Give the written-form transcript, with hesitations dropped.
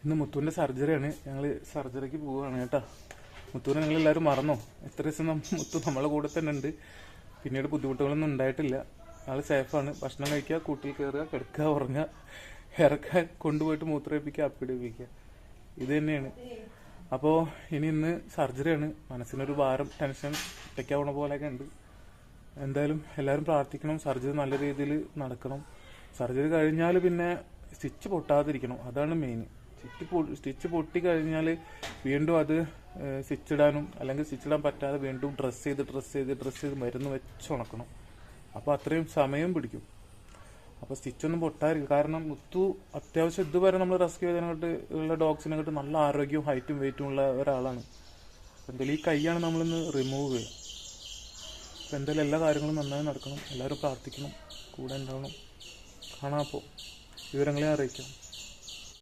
ഇന്ന് മുത്തൂൻ്റെ സർജറിയാണ്. ഞങ്ങൾ സർജറിക്ക് പോവുകയാണ് കേട്ടോ. മുത്തൂനെ ഞങ്ങളെല്ലാവരും മറന്നോ? എത്ര ദിവസം മുത്തു നമ്മളെ കൂടെ തന്നെ ഉണ്ട്. പിന്നീട് ബുദ്ധിമുട്ടുകളൊന്നും ഉണ്ടായിട്ടില്ല. ആൾ സേഫാണ്. ഭക്ഷണം കഴിക്കുക, കൂട്ടിൽ കയറുക, കിടക്കുക, ഉറങ്ങുക, ഇറക്കുക, കൊണ്ടുപോയിട്ട് മൂത്രയിപ്പിക്കുക, അപ്പിടിപ്പിക്കുക, ഇത് തന്നെയാണ്. അപ്പോൾ ഇന്ന് സർജറിയാണ്. മനസ്സിനൊരു ഭാരം, ടെൻഷൻ, ഒറ്റയ്ക്കാവണ പോലെയൊക്കെ ഉണ്ട്. എന്തായാലും എല്ലാവരും പ്രാർത്ഥിക്കണം. സർജറി നല്ല രീതിയിൽ നടക്കണം. സർജറി കഴിഞ്ഞാൽ പിന്നെ സ്റ്റിച്ച് പൊട്ടാതിരിക്കണം, അതാണ് മെയിൻ. സ്റ്റിച്ച് പൊട്ടി കഴിഞ്ഞാൽ വീണ്ടും അത് സ്റ്റിച്ചിടാനും, അല്ലെങ്കിൽ സ്റ്റിച്ചിടാൻ പറ്റാതെ വീണ്ടും ഡ്രസ്സ് ചെയ്ത് മരുന്ന് വെച്ച് ഉണക്കണം. അപ്പോൾ അത്രയും സമയം പിടിക്കും. അപ്പോൾ സ്റ്റിച്ചൊന്നും പൊട്ടാതിരിക്കും. കാരണം മുത്തു അത്യാവശ്യം ഇതുവരെ നമ്മൾ റെസ്ക്യൂ ചെയ്തതിനെക്കാട്ട് ഉള്ള ഡോഗ്സിനെക്കാട്ട് നല്ല ആരോഗ്യവും ഹൈറ്റും വെയിറ്റും ഉള്ള ഒരാളാണ്. എന്തായാലും ഈ കൈയാണ് നമ്മളിന്ന് റിമൂവ് ചെയ്യുക. അപ്പോൾ എന്തായാലും എല്ലാ കാര്യങ്ങളും നന്നായി നടക്കണം. എല്ലാവരും പ്രാർത്ഥിക്കണം, കൂടെ ഉണ്ടാവണം. കാണാം. അപ്പോൾ വിവരങ്ങളെ അറിയിക്കാം.